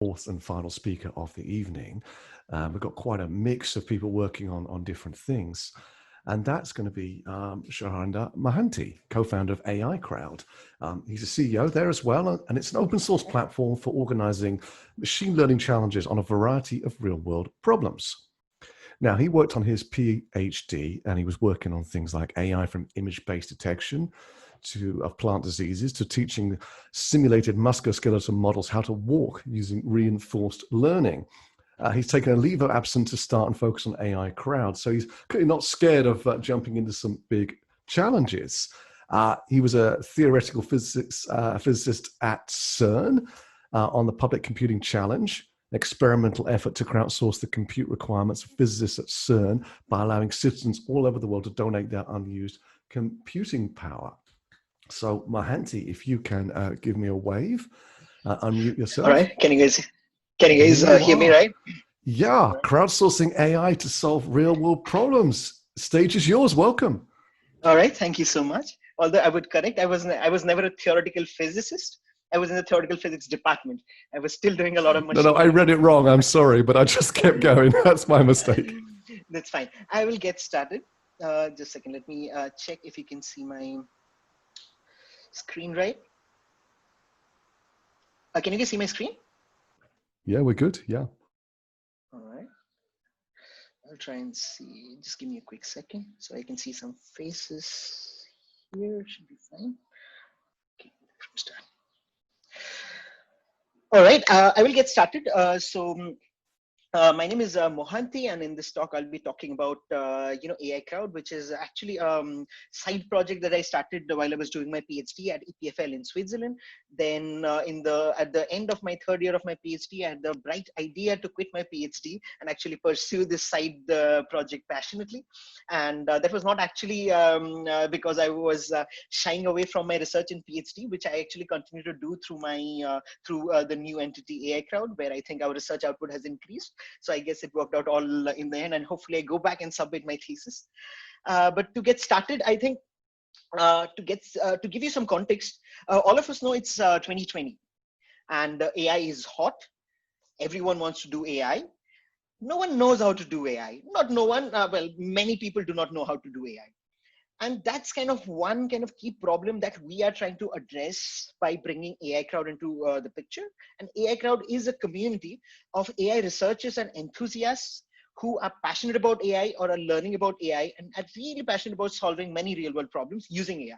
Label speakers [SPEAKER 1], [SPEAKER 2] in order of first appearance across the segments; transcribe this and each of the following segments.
[SPEAKER 1] fourth and final speaker of the evening. We've got quite a mix of people working on different things. And that's going to be Sharanda Mohanty, co-founder of AI Crowd. He's a CEO there as well, and it's an open source platform for organizing machine learning challenges on a variety of real-world problems. Now, he worked on his PhD, and he was working on things like AI from image-based detection of plant diseases to teaching simulated musculoskeletal models how to walk using reinforced learning. He's taken a leave of absence to start and focus on AI Crowd. So he's clearly not scared of jumping into some big challenges. He was a theoretical physicist at CERN on the Public Computing Challenge, an experimental effort to crowdsource the compute requirements of physicists at CERN by allowing citizens all over the world to donate their unused computing power. So Mohanty, if you can give me a wave, unmute yourself.
[SPEAKER 2] All right, can you guys hear me right?
[SPEAKER 1] Yeah, crowdsourcing AI to solve real world problems. Stage is yours. Welcome.
[SPEAKER 2] All right, thank you so much. Although I would correct, I was never a theoretical physicist. I was in the theoretical physics department. I was still doing a lot of machine.
[SPEAKER 1] No, I read it wrong. I'm sorry, but I just kept going. That's my mistake.
[SPEAKER 2] That's fine. I will get started. Just a second. Let me check if you can see my screen right. Can you guys see my screen?
[SPEAKER 1] Yeah, we're good. Yeah.
[SPEAKER 2] All right. I'll try and see. Just give me a quick second so I can see some faces here. Should be fine. Okay, start. All right, I will get started. My name is Mohanty, and in this talk, I'll be talking about AI Crowd, which is actually a side project that I started while I was doing my PhD at EPFL in Switzerland. Then at the end of my third year of my PhD, I had the bright idea to quit my PhD and actually pursue this side project passionately. And that was not actually because I was shying away from my research in PhD, which I actually continue to do through my the new entity AI Crowd, where I think our research output has increased. So I guess it worked out all in the end, and hopefully I go back and submit my thesis. But to get started, I think to give you some context, all of us know it's 2020 and AI is hot. Everyone wants to do AI. No one knows how to do AI. Not no one, well, many people do not know how to do AI. And that's kind of one kind of key problem that we are trying to address by bringing AI Crowd into the picture. And AI Crowd is a community of AI researchers and enthusiasts who are passionate about AI or are learning about AI and are really passionate about solving many real world problems using AI.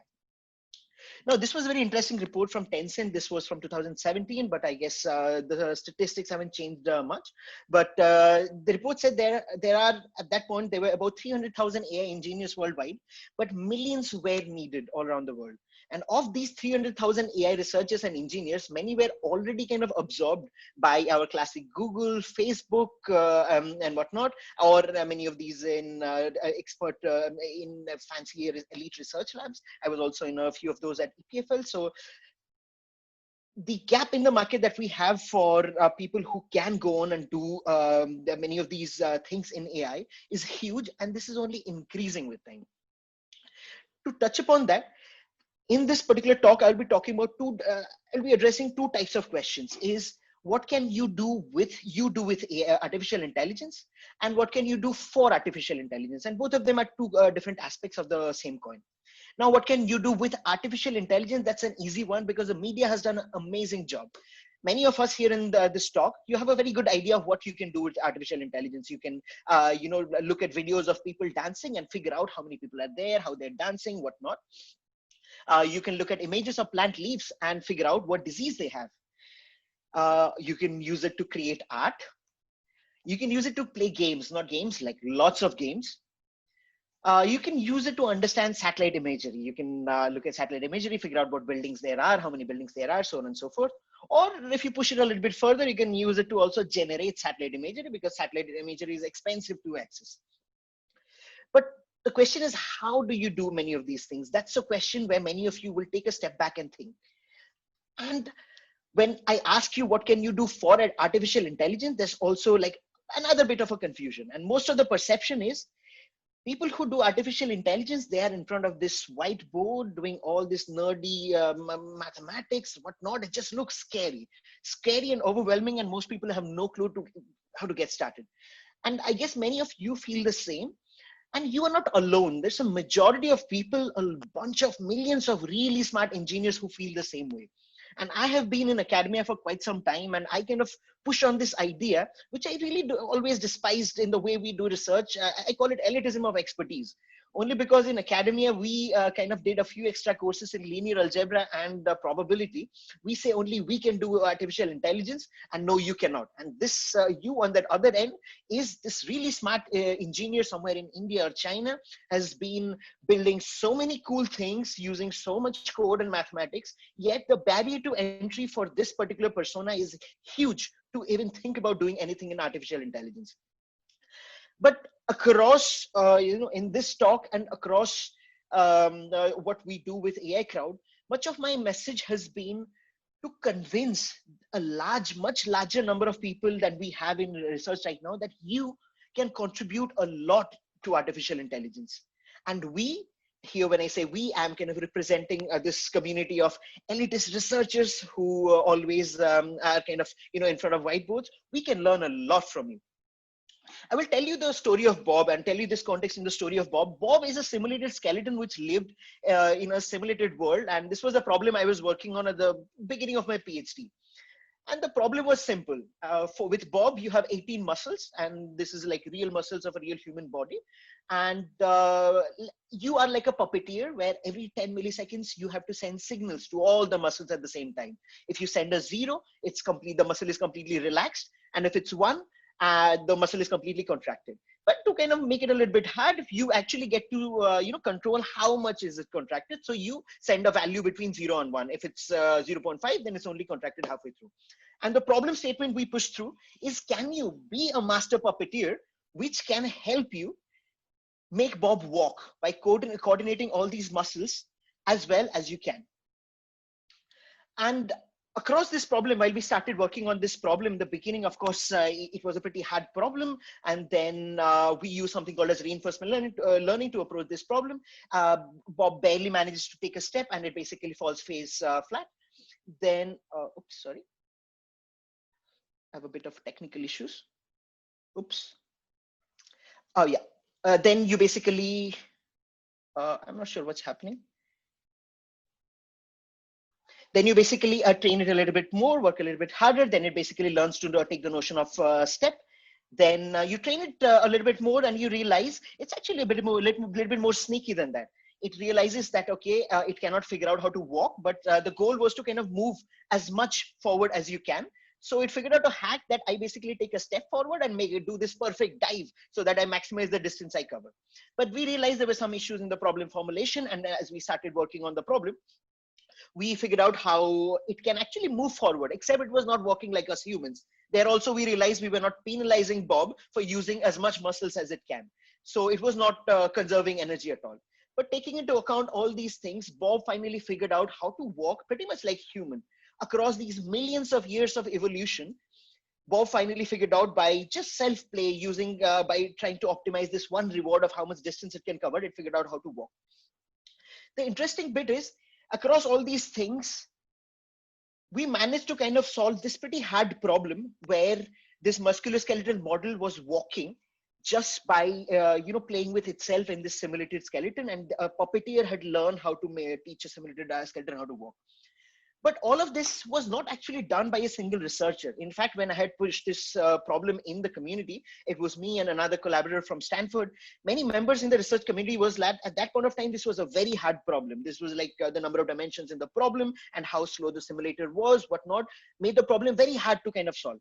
[SPEAKER 2] Now, this was a very interesting report from Tencent. This was from 2017, but I guess the statistics haven't changed much. But the report said there are, at that point, there were about 300,000 AI engineers worldwide, but millions were needed all around the world. And of these 300,000 AI researchers and engineers, many were already kind of absorbed by our classic Google, Facebook, and whatnot, or many of these in expert in fancy elite research labs. I was also in a few of those at EPFL. So the gap in the market that we have for people who can go on and do many of these things in AI is huge, and this is only increasing with time. To touch upon that, in this particular talk, I'll be talking about I'll be addressing two types of questions: is what can you do with AI, artificial intelligence, and what can you do for artificial intelligence? And both of them are two different aspects of the same coin. Now, what can you do with artificial intelligence? That's an easy one because the media has done an amazing job. Many of us here in this talk, you have a very good idea of what you can do with artificial intelligence. You can, look at videos of people dancing and figure out how many people are there, how they're dancing, whatnot. You can look at images of plant leaves and figure out what disease they have. You can use it to create art. You can use it to play games, not games, like lots of games. You can use it to understand satellite imagery. You can look at satellite imagery, figure out what buildings there are, how many buildings there are, so on and so forth. Or if you push it a little bit further, you can use it to also generate satellite imagery because satellite imagery is expensive to access. But the question is, how do you do many of these things? That's a question where many of you will take a step back and think. And when I ask you, what can you do for artificial intelligence? There's also like another bit of a confusion. And most of the perception is, People who do artificial intelligence, they are in front of this whiteboard doing all this nerdy mathematics, whatnot. It just looks scary and overwhelming, and most people have no clue to how to get started. And I guess many of you feel the same. And you are not alone. There's a majority of people, a bunch of millions of really smart engineers who feel the same way. And I have been in academia for quite some time, and I kind of push on this idea, which I really always despised in the way we do research. I call it elitism of expertise. Only because in academia, we kind of did a few extra courses in linear algebra and probability. We say only we can do artificial intelligence, and no, you cannot. And this, you on that other end, is this really smart engineer somewhere in India or China has been building so many cool things using so much code and mathematics, yet the barrier to entry for this particular persona is huge to even think about doing anything in artificial intelligence. But across, in this talk and across what we do with AI Crowd, much of my message has been to convince a much larger number of people than we have in research right now that you can contribute a lot to artificial intelligence. And we, here when I say we, I'm kind of representing this community of elitist researchers who always are kind of, in front of whiteboards. We can learn a lot from you. I will tell you the story of Bob and tell you this context in the story of Bob. Bob is a simulated skeleton which lived in a simulated world. And this was a problem I was working on at the beginning of my PhD. And the problem was simple. With Bob, you have 18 muscles, and this is like real muscles of a real human body. And you are like a puppeteer where every 10 milliseconds, you have to send signals to all the muscles at the same time. If you send a 0, it's complete, the muscle is completely relaxed. And if it's 1, the muscle is completely contracted. But to kind of make it a little bit hard, if you actually get to control how much is it contracted. So you send a value between 0 and 1. If it's 0.5, then it's only contracted halfway through. And the problem statement we push through is, can you be a master puppeteer which can help you make Bob walk by coordinating all these muscles as well as you can? And across this problem, while we started working on this problem, in the beginning, of course, it was a pretty hard problem. And then we use something called as reinforcement learning to approach this problem. Bob barely manages to take a step, and it basically falls face flat. Then, oops, sorry. I have a bit of technical issues. Oops. Oh, yeah. Then you basically, I'm not sure what's happening. Then you basically train it a little bit more, work a little bit harder. Then it basically learns to take the notion of step. Then you train it a little bit more, and you realize it's actually a little bit more sneaky than that. It realizes that, okay, it cannot figure out how to walk, but the goal was to kind of move as much forward as you can. So it figured out a hack that I basically take a step forward and make it do this perfect dive so that I maximize the distance I cover. But we realized there were some issues in the problem formulation. And as we started working on the problem, we figured out how it can actually move forward, except it was not working like us humans. There also, we realized we were not penalizing Bob for using as much muscles as it can. So it was not conserving energy at all. But taking into account all these things, Bob finally figured out how to walk pretty much like human. Across these millions of years of evolution, Bob finally figured out by just self-play, using by trying to optimize this one reward of how much distance it can cover, it figured out how to walk. The interesting bit is, across all these things, we managed to kind of solve this pretty hard problem where this musculoskeletal model was walking just by playing with itself in this simulated skeleton, and a puppeteer had learned how to teach a simulated skeleton how to walk. But all of this was not actually done by a single researcher. In fact, when I had pushed this problem in the community, it was me and another collaborator from Stanford. Many members in the research community was that at that point of time, this was a very hard problem. This was like the number of dimensions in the problem and how slow the simulator was, whatnot, made the problem very hard to kind of solve.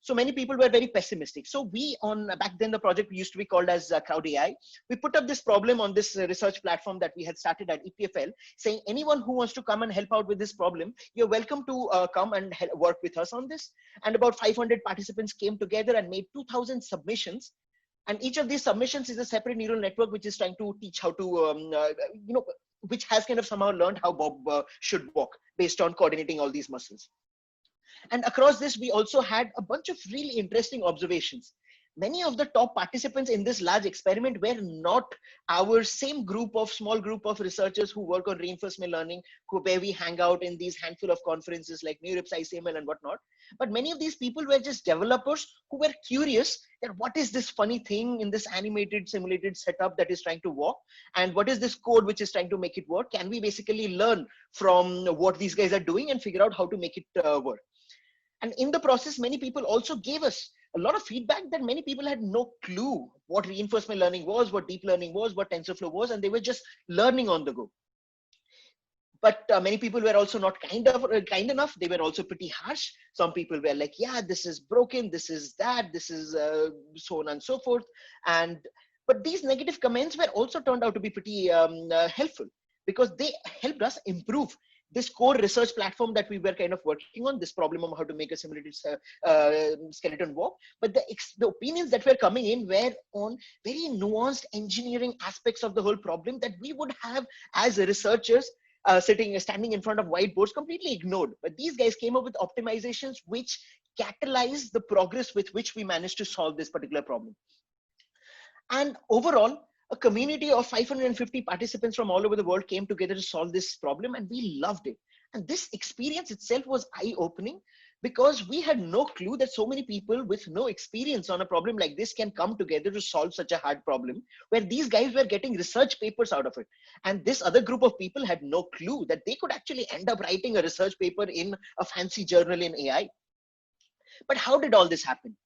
[SPEAKER 2] So many people were very pessimistic. So we back then, the project used to be called as Crowd AI. We put up this problem on this research platform that we had started at EPFL, saying anyone who wants to come and help out with this problem, you're welcome to come and work with us on this. And about 500 participants came together and made 2,000 submissions. And each of these submissions is a separate neural network, which is trying to teach how to, which has kind of somehow learned how Bob should walk based on coordinating all these muscles. And across this, we also had a bunch of really interesting observations. many of the top participants in this large experiment were not our same small group of researchers who work on reinforcement learning, where we hang out in these handful of conferences like NeurIPS, ICML and whatnot. But many of these people were just developers who were curious that what is this funny thing in this animated simulated setup that is trying to work, and what is this code which is trying to make it work? Can we basically learn from what these guys are doing and figure out how to make it work? And in the process, many people also gave us a lot of feedback that many people had no clue what reinforcement learning was, what deep learning was, what TensorFlow was, and they were just learning on the go. But many people were also not kind enough. They were also pretty harsh. Some people were like, yeah, this is broken, this is that, this is so on and so forth. But these negative comments were also turned out to be pretty helpful, because they helped us improve this core research platform that we were kind of working on, this problem of how to make a simulated skeleton walk. But the opinions that were coming in were on very nuanced engineering aspects of the whole problem that we would have as researchers standing in front of whiteboards completely ignored. But these guys came up with optimizations which catalyzed the progress with which we managed to solve this particular problem. And overall, a community of 550 participants from all over the world came together to solve this problem, and we loved it. And this experience itself was eye-opening, because we had no clue that so many people with no experience on a problem like this can come together to solve such a hard problem, where these guys were getting research papers out of it. And this other group of people had no clue that they could actually end up writing a research paper in a fancy journal in AI. But how did all this happen?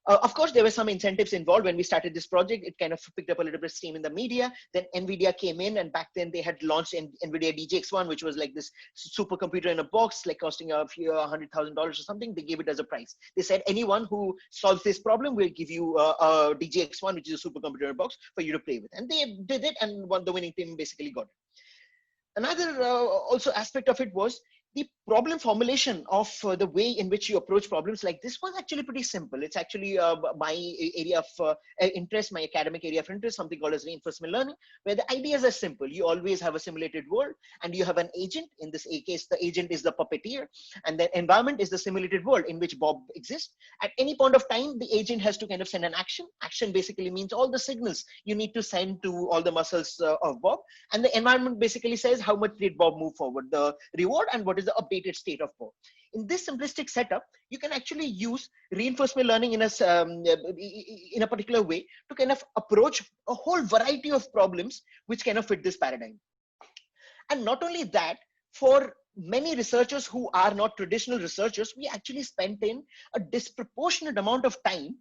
[SPEAKER 2] Of course, there were some incentives involved when we started this project. It kind of picked up a little bit of steam in the media. Then NVIDIA came in, and back then they had launched NVIDIA DGX-1, which was like this supercomputer in a box, like costing a few $100,000 or something. They gave it as a prize. They said, anyone who solves this problem, we'll give you a DGX-1, which is a supercomputer in a box, for you to play with. And they did it, and the winning team basically got it. Another also aspect of it was the problem formulation of the way in which you approach problems like this was actually pretty simple. It's actually my area of interest, my academic area of interest, something called as reinforcement learning, where the ideas are simple. You always have a simulated world, and you have an agent. In this case, the agent is the puppeteer, and the environment is the simulated world in which Bob exists. At any point of time, the agent has to kind of send an action. Action basically means all the signals you need to send to all the muscles of Bob, and the environment basically says how much did Bob move forward, the reward, and what is the updated state of Bob. In this simplistic setup, you can actually use reinforcement learning in a particular way to kind of approach a whole variety of problems which kind of fit this paradigm. And not only that, for many researchers who are not traditional researchers, we actually spent in a disproportionate amount of time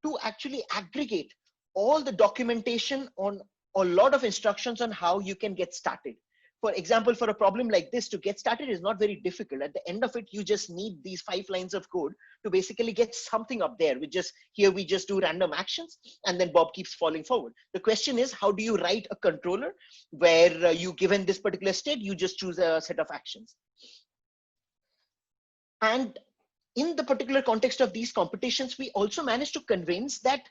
[SPEAKER 2] to actually aggregate all the documentation on a lot of instructions on how you can get started. For example, for a problem like this, to get started is not very difficult. At the end of it, you just need these 5 lines of code to basically get something up there. We just do random actions, and then Bob keeps falling forward. The question is, how do you write a controller where you, given this particular state, you just choose a set of actions? And in the particular context of these competitions, we also managed to convince that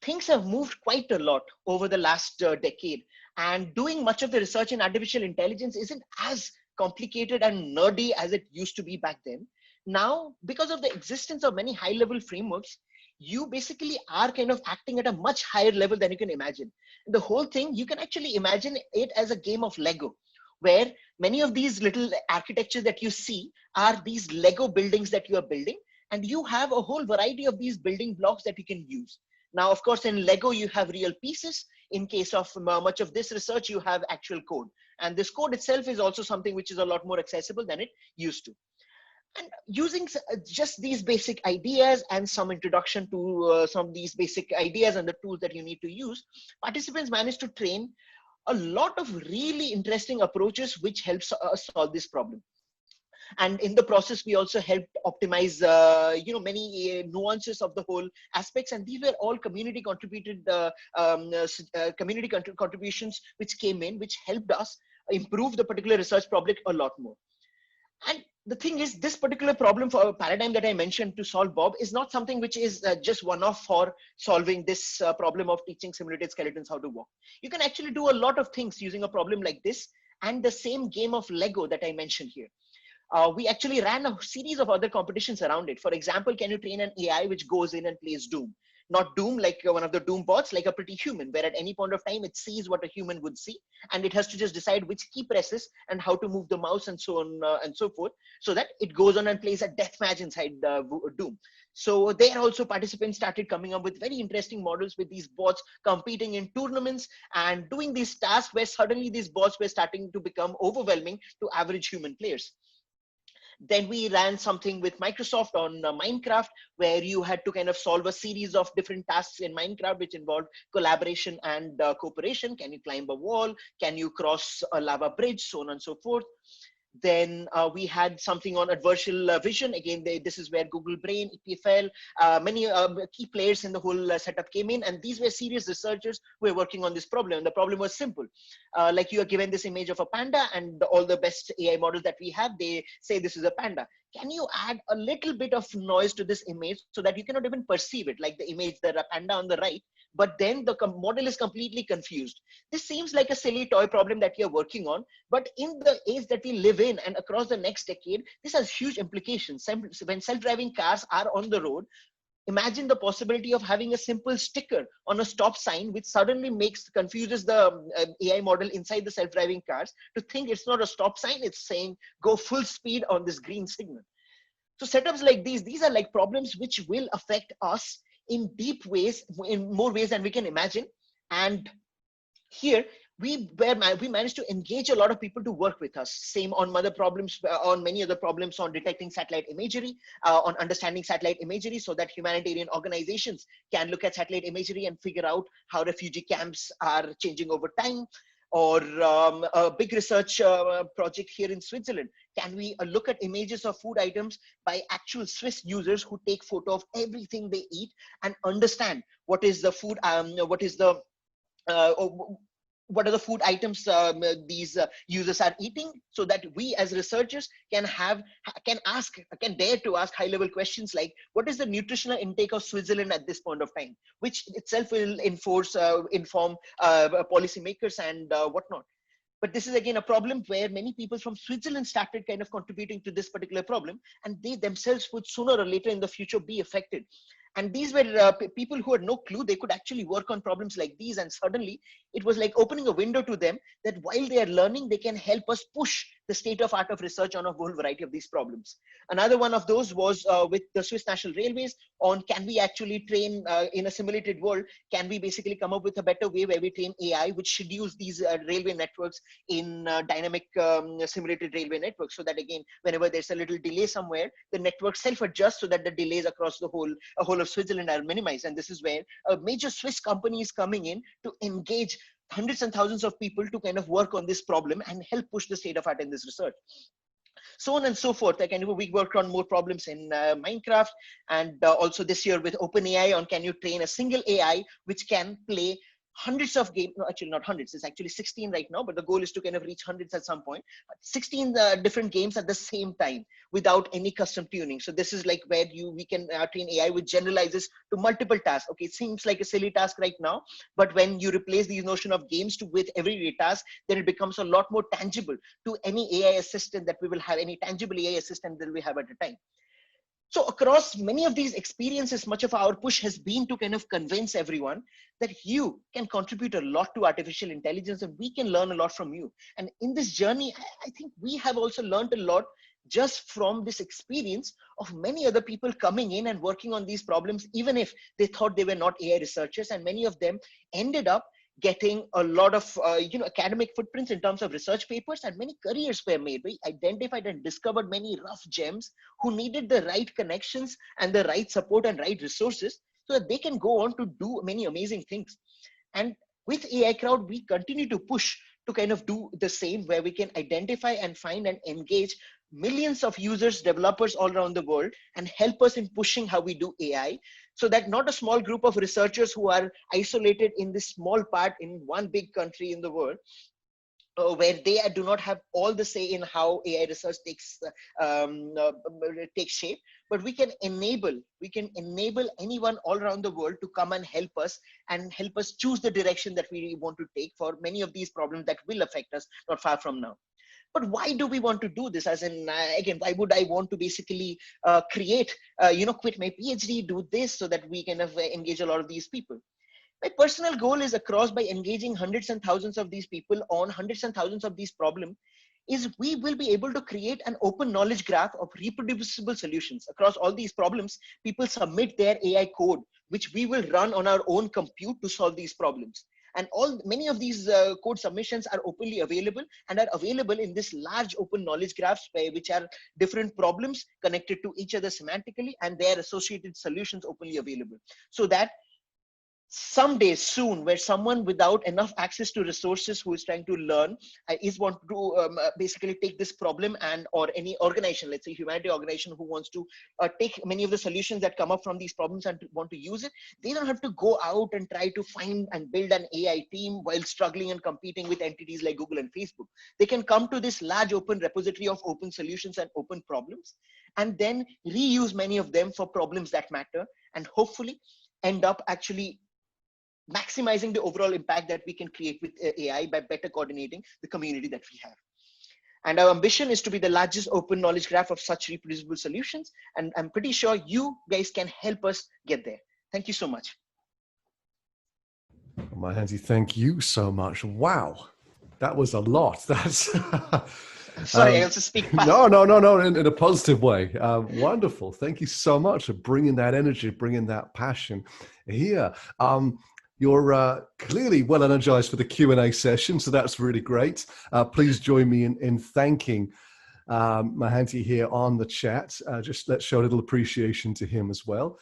[SPEAKER 2] things have moved quite a lot over the last decade, and doing much of the research in artificial intelligence isn't as complicated and nerdy as it used to be back then. Now, because of the existence of many high-level frameworks, you basically are kind of acting at a much higher level than you can imagine. The whole thing, you can actually imagine it as a game of Lego, where many of these little architectures that you see are these Lego buildings that you are building, and you have a whole variety of these building blocks that you can use. Now, of course, in Lego, you have real pieces. In case of much of this research, you have actual code. And this code itself is also something which is a lot more accessible than it used to. And using just these basic ideas and some introduction to some of these basic ideas and the tools that you need to use, participants managed to train a lot of really interesting approaches which helps us solve this problem. And in the process, we also helped optimize, many nuances of the whole aspects. And these were all community contributed contributions which came in, which helped us improve the particular research project a lot more. And the thing is, this particular problem for paradigm that I mentioned to solve Bob is not something which is just one-off for solving this problem of teaching simulated skeletons how to walk. You can actually do a lot of things using a problem like this and the same game of Lego that I mentioned here. We actually ran a series of other competitions around it. For example, can you train an AI which goes in and plays Doom? not Doom, like one of the Doom bots, like a pretty human, where at any point of time it sees what a human would see, and it has to just decide which key presses and how to move the mouse and so on and so forth, so that it goes on and plays a death match inside Doom. So there also participants started coming up with very interesting models with these bots competing in tournaments and doing these tasks where suddenly these bots were starting to become overwhelming to average human players. Then we ran something with Microsoft on Minecraft, where you had to kind of solve a series of different tasks in Minecraft, which involved collaboration and cooperation. Can you climb a wall? Can you cross a lava bridge? So on and so forth. Then we had something on adversarial vision. Again, this is where Google Brain, EPFL, many key players in the whole setup came in. And these were serious researchers who were working on this problem. And the problem was simple. Like you are given this image of a panda, and all the best AI models that we have, they say this is a panda. Can you add a little bit of noise to this image so that you cannot even perceive it, like the image, the panda on the right, but then the model is completely confused. This seems like a silly toy problem that you're working on, but in the age that we live in and across the next decade, this has huge implications. When self-driving cars are on the road, imagine the possibility of having a simple sticker on a stop sign, which suddenly confuses the AI model inside the self-driving cars to think it's not a stop sign, it's saying go full speed on this green signal. So setups like these are like problems which will affect us in deep ways, in more ways than we can imagine. And here we managed to engage a lot of people to work with us. Same on other problems, on many other problems on detecting satellite imagery, on understanding satellite imagery, so that humanitarian organizations can look at satellite imagery and figure out how refugee camps are changing over time. Or a big research project here in Switzerland. Can we look at images of food items by actual Swiss users who take photo of everything they eat and understand what is the food, uh, what are the food items these users are eating, so that we as researchers can dare to ask high level questions like, what is the nutritional intake of Switzerland at this point of time, which itself will inform policymakers and whatnot. But this is again a problem where many people from Switzerland started kind of contributing to this particular problem, and they themselves would sooner or later in the future be affected. And these were people who had no clue they could actually work on problems like these. And suddenly it was like opening a window to them that while they are learning, they can help us push the state of art of research on a whole variety of these problems. Another one of those was with the Swiss National Railways on, can we actually train in a simulated world? Can we basically come up with a better way where we train AI, which schedules these railway networks in dynamic simulated railway networks, so that again, whenever there's a little delay somewhere, the network self-adjusts so that the delays across the whole of Switzerland are minimized. And this is where a major Swiss company is coming in to engage hundreds and thousands of people to kind of work on this problem and help push the state of art in this research. So on and so forth. Like, and we worked on more problems in Minecraft, and also this year with OpenAI on, can you train a single AI which can play hundreds of games, no, actually not hundreds, it's actually 16 right now, but the goal is to kind of reach hundreds at some point, 16 different games at the same time without any custom tuning. So this is like where we can train AI which generalizes to multiple tasks. Okay, it seems like a silly task right now, but when you replace the notion of games with everyday tasks, then it becomes a lot more tangible to any AI assistant that we will have, any tangible AI assistant that we have at a time. So across many of these experiences, much of our push has been to kind of convince everyone that you can contribute a lot to artificial intelligence and we can learn a lot from you. And in this journey, I think we have also learned a lot just from this experience of many other people coming in and working on these problems, even if they thought they were not AI researchers. And many of them ended up getting a lot of academic footprints in terms of research papers, and many careers were made. We identified and discovered many rough gems who needed the right connections and the right support and right resources so that they can go on to do many amazing things. And with AI Crowd, we continue to push to kind of do the same, where we can identify and find and engage millions of users, developers all around the world, and help us in pushing how we do AI, so that not a small group of researchers who are isolated in this small part in one big country in the world, where they do not have all the say in how AI research takes shape, but we can enable anyone all around the world to come and help us choose the direction that we want to take for many of these problems that will affect us not far from now. But why do we want to do this? As in, again, why would I want to basically create, quit my PhD, do this so that we kind of engage a lot of these people? My personal goal is across by engaging hundreds and thousands of these people on hundreds and thousands of these problems is we will be able to create an open knowledge graph of reproducible solutions across all these problems. People submit their AI code, which we will run on our own compute to solve these problems. And many of these code submissions are openly available and are available in this large open knowledge graphs, which are different problems connected to each other semantically and their associated solutions openly available. So that someday soon, where someone without enough access to resources who is trying to learn is want to basically take this problem, and or any organization, let's say humanity organization, who wants to take many of the solutions that come up from these problems and want to use it, they don't have to go out and try to find and build an AI team while struggling and competing with entities like Google and Facebook. They can come to this large open repository of open solutions and open problems, and then reuse many of them for problems that matter, and hopefully end up actually maximizing the overall impact that we can create with AI by better coordinating the community that we have. And our ambition is to be the largest open knowledge graph of such reproducible solutions. And I'm pretty sure you guys can help us get there. Thank you so much.
[SPEAKER 1] Mahanti, thank you so much. Wow, that was a lot. That's
[SPEAKER 2] sorry, I also speak fast.
[SPEAKER 1] No, in a positive way. Wonderful. Thank you so much for bringing that energy, bringing that passion here. You're clearly well energized for the Q&A session, so that's really great. Please join me in thanking Mahanti here on the chat. Just let's show a little appreciation to him as well.